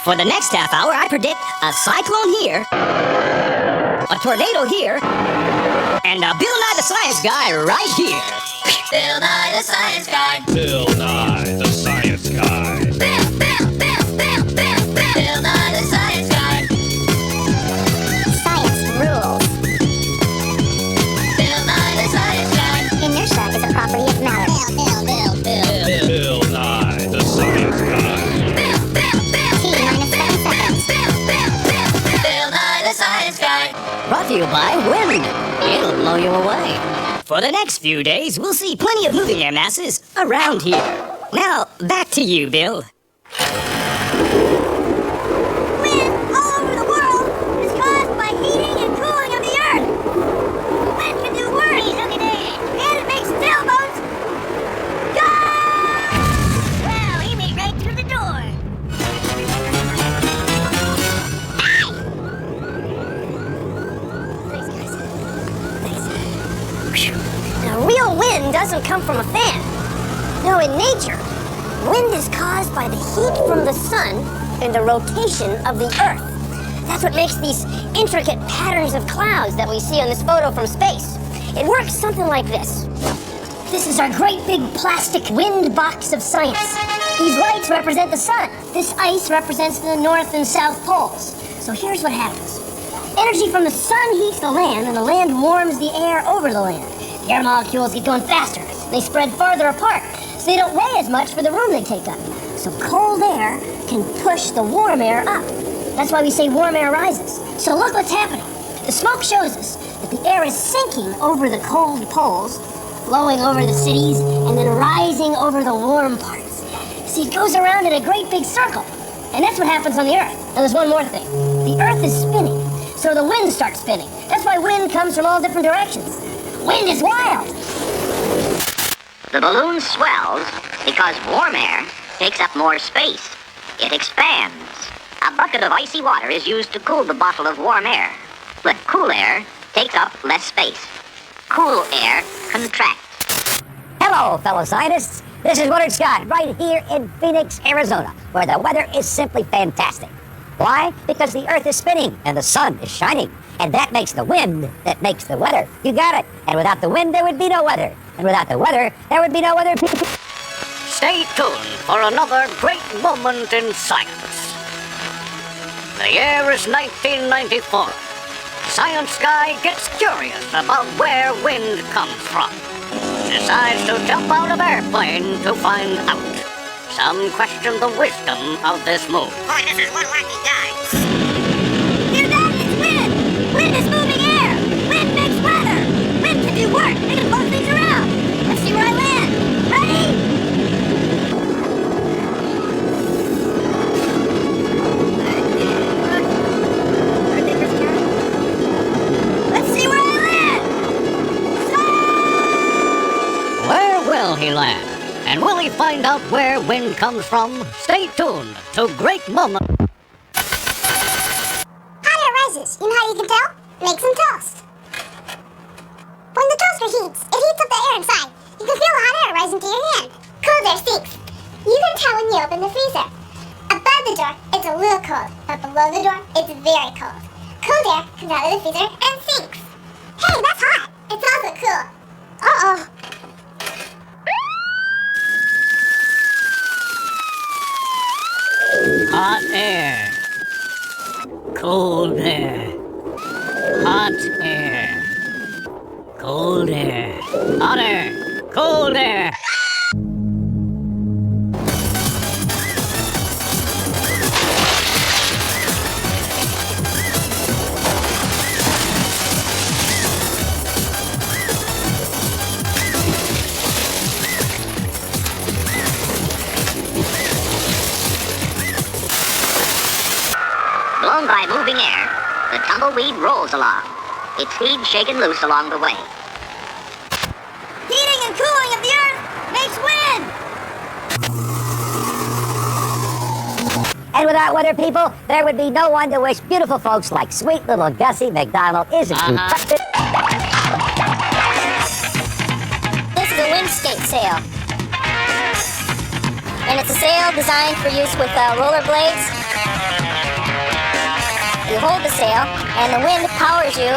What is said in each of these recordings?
For the next half hour, I predict a cyclone here, a tornado here, and a Bill Nye the Science Guy right here. Bill Nye the Science Guy. Bill Nye the Science Guy. Bill Nye the Science Guy. Science rules. Bill Nye the Science Guy. Inertia is a property of matter. Bill Nye the Science Guy. T-minus 7 seconds. Bill Nye the Science Guy. Brought to you by wind. It'll blow you away. For the next few days, we'll see plenty of moving air masses around here. Now, back to you, Bill. Wind all over the world is caused by heating and cooling of the earth. Wind can do work. And it makes sailboats go! Well, he made right through the door. Thanks, guys. Thanks. Now, real wind doesn't come from a fan. No, in nature, wind is caused by the heat from the sun and the rotation of the earth. That's what makes these intricate patterns of clouds that we see on this photo from space. It works something like this. This is our great big plastic wind box of science. These lights represent the sun. This ice represents the north and south poles. So here's what happens. Energy from the sun heats the land, and the land warms the air over the land. The air molecules get going faster. They spread farther apart, so they don't weigh as much for the room they take up. So cold air can push the warm air up. That's why we say warm air rises. So look what's happening. The smoke shows us that the air is sinking over the cold poles, flowing over the cities, and then rising over the warm parts. See, it goes around in a great big circle. And that's what happens on the Earth. Now there's one more thing. The Earth is spinning, so the wind starts spinning. That's why wind comes from all different directions. Wind is wild. The balloon swells because warm air takes up more space. It expands. A bucket of icy water is used to cool the bottle of warm air. But cool air takes up less space. Cool air contracts. Hello, fellow scientists. This is Willard Scott, right here in Phoenix, Arizona, where the weather is simply fantastic. Why? Because the Earth is spinning and the sun is shining. And that makes the wind that makes the weather. You got it. And without the wind, there would be no weather. And without the weather, there would be no weather. Stay tuned for another great moment in science. The year is 1994. Science guy gets curious about where wind comes from. Decides to jump out of airplane to find out. Some question the wisdom of this move. Boy, this is one wacky guy. Hear that? It's wind! Wind is moving air! Wind makes weather! Wind can do work! It can blow things around! Let's see where I land! Ready? Let's see where I land! Where will he land? And will he find out where wind comes from? Stay tuned to Great Moment. Hot air rises. You know how you can tell? Make some toast. When the toaster heats, it heats up the air inside. You can feel the hot air rising to your hand. Cold air sinks. You can tell when you open the freezer. Above the door, it's a little cold, but below the door, it's very cold. Cold air comes out of the freezer and sinks. Hey, that's hot. It's also cool. Uh-oh. Hot air. Cold air. Hot air. Cold air. Hot air. Cold air. Blown by moving air, the tumbleweed rolls along. Its seed shaken loose along the way. Heating and cooling of the earth makes wind. And without weather people, there would be no one to wish beautiful folks like sweet little Gussie McDonald isn't too busted. This is a wind skate sail. And it's a sail designed for use with roller blades. You hold the sail, and the wind powers you.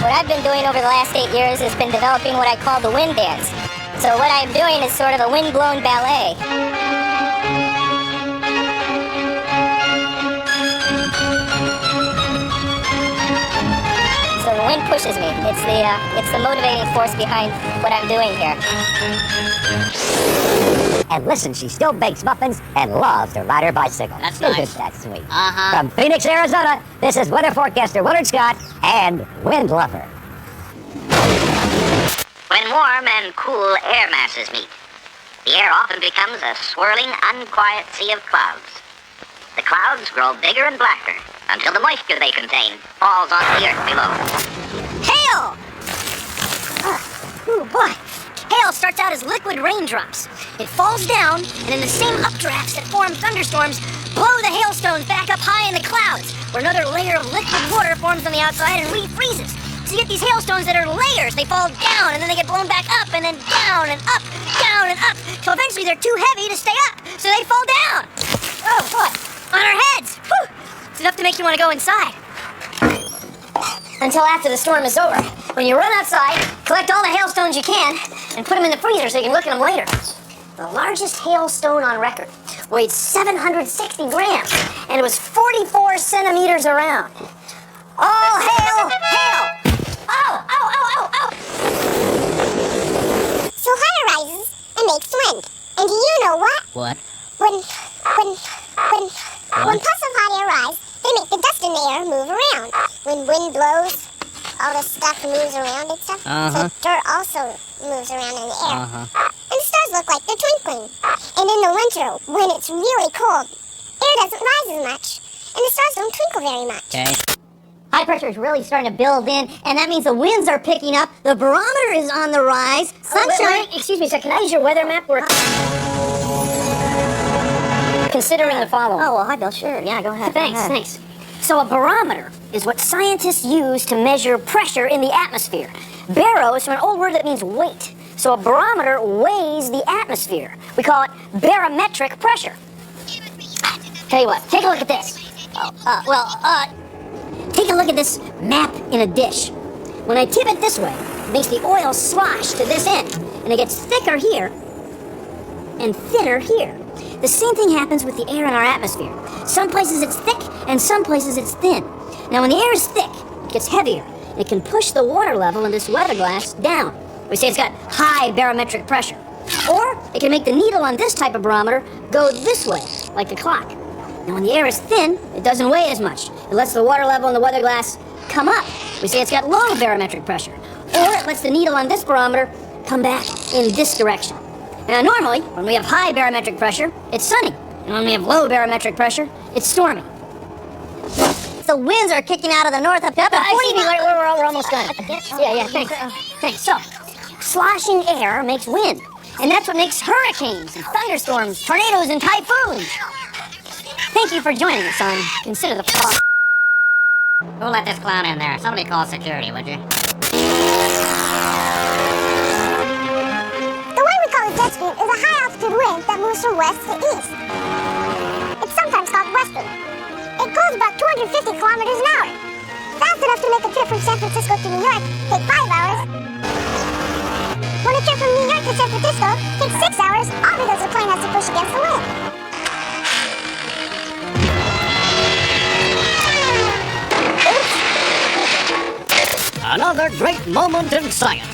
What I've been doing over the last 8 years has been developing what I call the wind dance. So what I'm doing is sort of a wind-blown ballet. So the wind pushes me. It's the motivating force behind what I'm doing here. And listen, she still bakes muffins and loves to ride her bicycle. That's Isn't nice. that sweet? Uh-huh. From Phoenix, Arizona, this is weather forecaster Willard Scott and Wind Lover. When warm and cool air masses meet, the air often becomes a swirling, unquiet sea of clouds. The clouds grow bigger and blacker until the moisture they contain falls on the earth below. Hail! Ooh, boy. Hail starts out as liquid raindrops. It falls down, and in the same updrafts that form thunderstorms, blow the hailstones back up high in the clouds, where another layer of liquid water forms on the outside and refreezes. So you get these hailstones that are layers. They fall down, and then they get blown back up, and then down and up, down and up. So eventually they're too heavy to stay up, so they fall down. Oh, boy. On our heads. Whew. It's enough to make you want to go inside. Until after the storm is over, when you run outside, collect all the hailstones you can, and put them in the freezer so you can look at them later. The largest hailstone on record weighed 760 grams, and it was 44 centimeters around. All hail, hail! Oh, oh, oh, oh, oh! So high rises and makes wind. And do you know what? What? When puffs of hot air rise, they make the dust in the air move around. When wind blows, all the stuff moves around and stuff. So dirt also moves around in the air. And the stars look like they're twinkling. And in the winter, when it's really cold, air doesn't rise as much, and the stars don't twinkle very much. Okay. High pressure is really starting to build in, and that means the winds are picking up, the barometer is on the rise, sunshine... Excuse me, sir, can I use your weather map? We're considering the following. Oh, well, hi, Bill, sure. Yeah, go ahead. Thanks. So a barometer is what scientists use to measure pressure in the atmosphere. Baro is from an old word that means weight. So a barometer weighs the atmosphere. We call it barometric pressure. Tell you what, take a look at this. Take a look at this map in a dish. When I tip it this way, it makes the oil slosh to this end, and it gets thicker here and thinner here. The same thing happens with the air in our atmosphere. Some places it's thick, and some places it's thin. Now, when the air is thick, it gets heavier. It can push the water level in this weather glass down. We say it's got high barometric pressure. Or it can make the needle on this type of barometer go this way, like the clock. Now, when the air is thin, it doesn't weigh as much. It lets the water level in the weather glass come up. We say it's got low barometric pressure. Or it lets the needle on this barometer come back in this direction. Now, normally, when we have high barometric pressure, it's sunny. And when we have low barometric pressure, it's stormy. The winds are kicking out of the north up to 40 we're almost done. Yeah, thanks. So, sloshing air makes wind. And that's what makes hurricanes and thunderstorms, tornadoes and typhoons. Thank you for joining us on Consider the Fall. Who let this clown in there? Somebody call security, would you? The way we call it jet stream is a high-altitude wind that moves from west to east. It's sometimes called westerly. It goes about 250 kilometers an hour. Fast enough to make a trip from San Francisco to New York take 5 hours. When a trip from New York to San Francisco takes 6 hours, all because the plane has to push against the wind. Another great moment in science.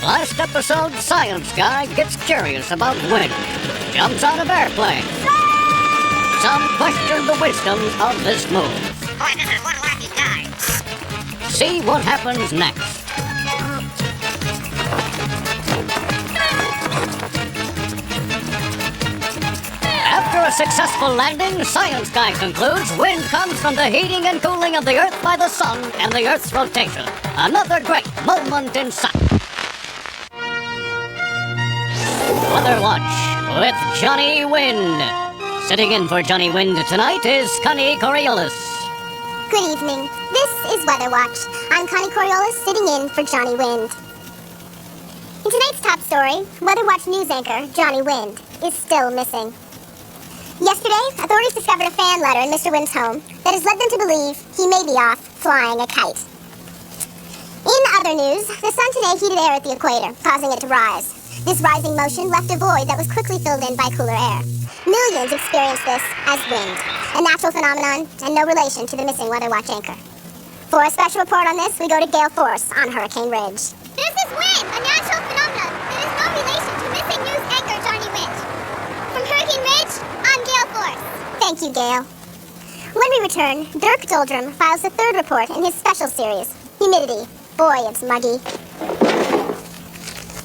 Last episode, Science Guy gets curious about wind. Jumps out of airplane. Some question the wisdom of this move. Boy, this is one wacky guy. See what happens next. After a successful landing, Science Guy concludes wind comes from the heating and cooling of the Earth by the sun and the Earth's rotation. Another great moment in science. Weather Watch with Johnny Wind. Sitting in for Johnny Wind tonight is Connie Coriolis. Good evening. This is Weather Watch. I'm Connie Coriolis, sitting in for Johnny Wind. In tonight's top story, Weather Watch news anchor Johnny Wind is still missing. Yesterday, authorities discovered a fan letter in Mr. Wynn's home that has led them to believe he may be off flying a kite. In other news, the sun today heated air at the equator, causing it to rise. This rising motion left a void that was quickly filled in by cooler air. Millions experienced this as wind, a natural phenomenon and no relation to the missing Weather Watch anchor. For a special report on this, we go to Gale Force on Hurricane Ridge. This is wind, a natural phenomenon that has no relation to missing news anchor Johnny Wind. From Hurricane Ridge, I'm Gale Force. Thank you, Gale. When we return, Dirk Doldrum files the third report in his special series, Humidity. Boy, it's muggy.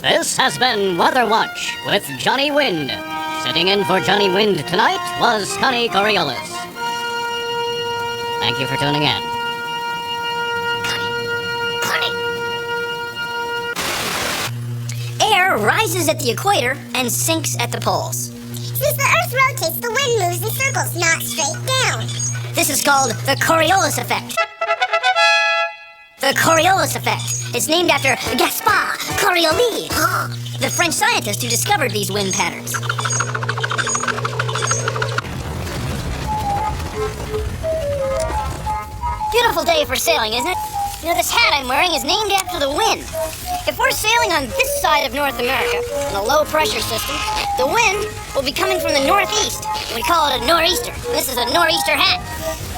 This has been Weather Watch with Johnny Wind. Sitting in for Johnny Wind tonight was Connie Coriolis. Thank you for tuning in. Air rises at the equator and sinks at the poles. Since the Earth rotates, the wind moves in circles, not straight down. This is called the Coriolis effect. The Coriolis effect. It's named after Gaspard Coriolis, the French scientist who discovered these wind patterns. Beautiful day for sailing, isn't it? You know, this hat I'm wearing is named after the wind. If we're sailing on this side of North America, in a low-pressure system, the wind will be coming from the northeast. We call it a nor'easter. This is a nor'easter hat.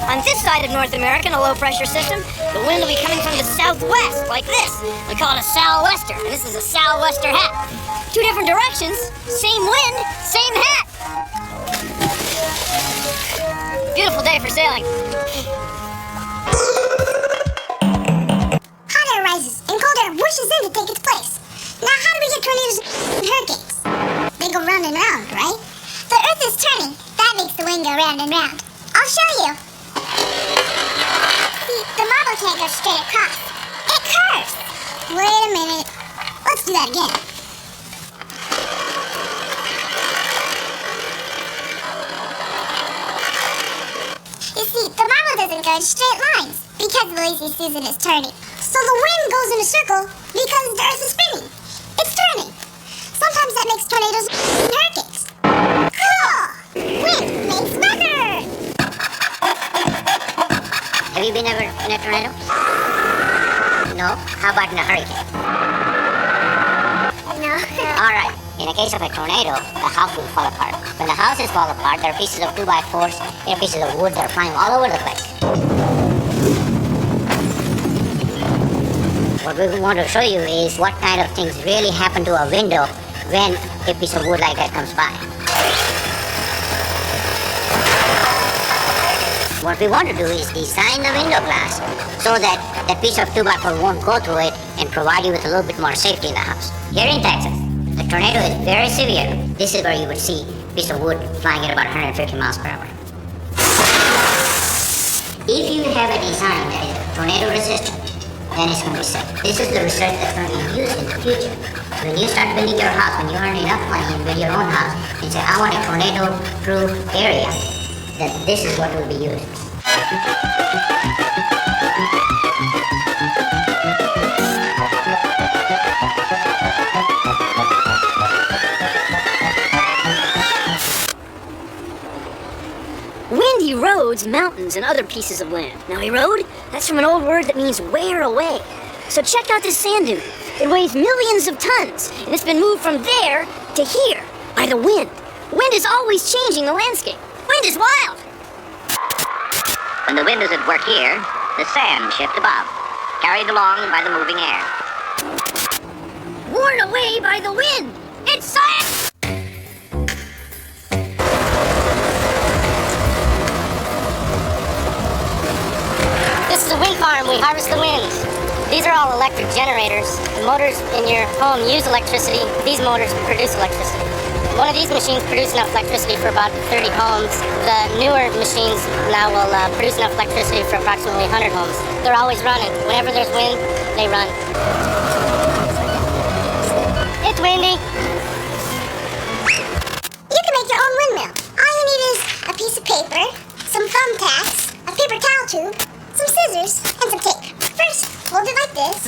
On this side of North America, in a low-pressure system, the wind will be coming from the southwest, like this. We call it a sou'wester, and this is a sou'wester hat. Two different directions, same wind, same hat. Beautiful day for sailing. Hot air rises and cold air whooshes in to take its place. Now, how do we get tornadoes and hurricanes? They go round and round, right? The Earth is turning. That makes the wind go round and round. I'll show you. See, the marble can't go straight across. It curves. Wait a minute. Let's do that again. You see, the marble doesn't go in straight lines because the lazy Susan is turning. So the wind goes in a circle because the Earth is spinning. It's turning. Sometimes that makes tornadoes and hurricanes. Cool! Wind makes weather! Have you been ever in a tornado? No? How about in a hurricane? No. Alright, in the case of a tornado, the house will fall apart. When the houses fall apart, there are pieces of 2x4s, there are pieces of wood that are flying all over the place. What we want to show you is what kind of things really happen to a window when a piece of wood like that comes by. What we want to do is design the window glass so that that piece of 2x4 won't go through it and provide you with a little bit more safety in the house. Here in Texas, the tornado is very severe. This is where you would see a piece of wood flying at about 150 miles per hour. If you have a design that is tornado resistant, then it's going to be safe. This is the research that's going to be used in the future. When you start building your house, when you earn enough money and build your own house, and say, I want a tornado-proof area, then this is what will be used. Wind erodes mountains and other pieces of land. Now, erode, that's from an old word that means wear away. So check out this sand dune. It weighs millions of tons, and it's been moved from there to here by the wind. Wind is always changing the landscape. Wind is wild. When the wind is at work here, the sand shifts above, carried along by the moving air. Worn away by the wind. It's science! This is a wind farm. We harvest the winds. These are all electric generators. The motors in your home use electricity. These motors produce electricity. One of these machines produces enough electricity for about 30 homes. The newer machines now will produce enough electricity for approximately 100 homes. They're always running. Whenever there's wind, they run. It's windy. You can make your own windmill. All you need is a piece of paper, some thumbtacks, a paper towel tube, some scissors, and some tape. First, fold it like this.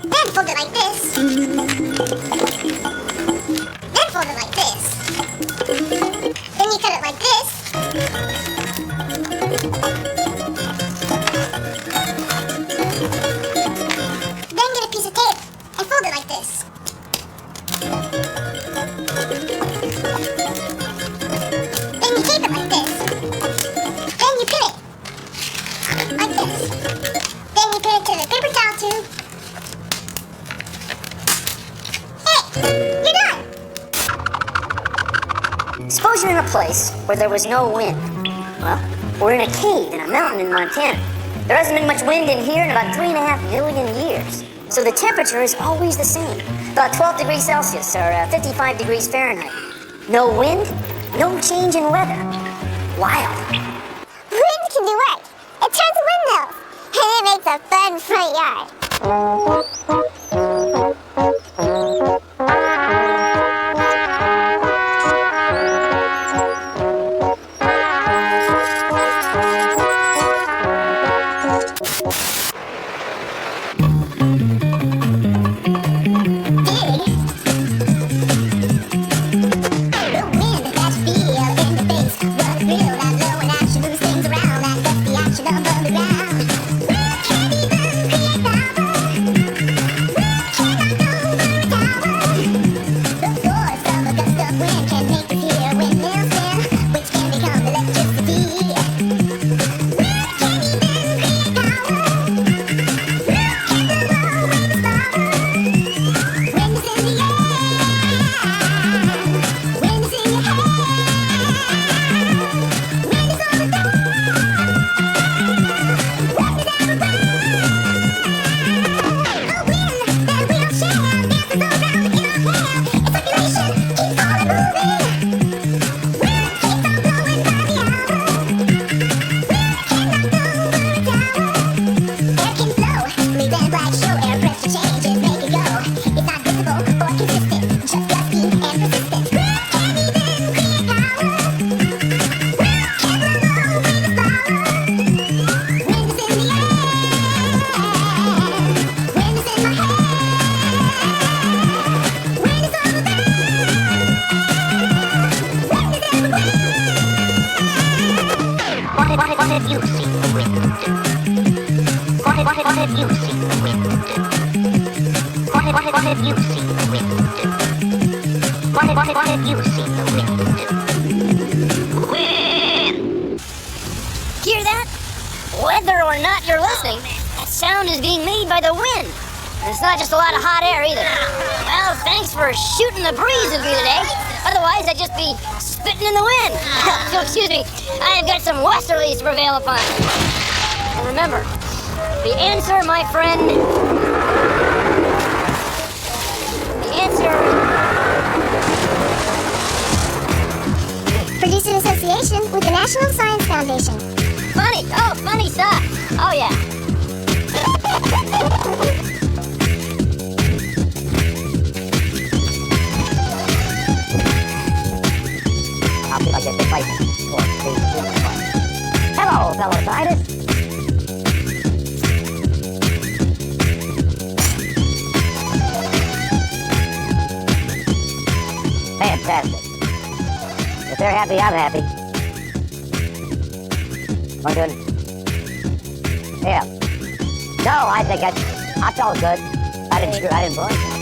Then fold it like this. Then fold it like this. a place where there was no wind. Well, we're in a cave in a mountain in Montana. There hasn't been much wind in here in about 3.5 million years. So the temperature is always the same, about 12 degrees Celsius or 55 degrees Fahrenheit. No wind, no change in weather. Wild. Wind can do work. It turns windmills, and it makes a fun front yard. Hear that? Whether or not you're listening, that sound is being made by the wind. And it's not just a lot of hot air either. Well, thanks for shooting the breeze with me today. Otherwise, I'd just be spitting in the wind. So excuse me, I've got some westerlies to prevail upon. And remember, the answer, my friend, the answer... Produced in association with the National Science Foundation. Funny, oh, funny stuff. Oh, yeah. I'll see if I get this right. 4, 3, 2, 1. Hello, fellow scientists. Fantastic. If they're happy, I'm happy. We're good. Yeah. No, I think I felt good. I didn't blow it.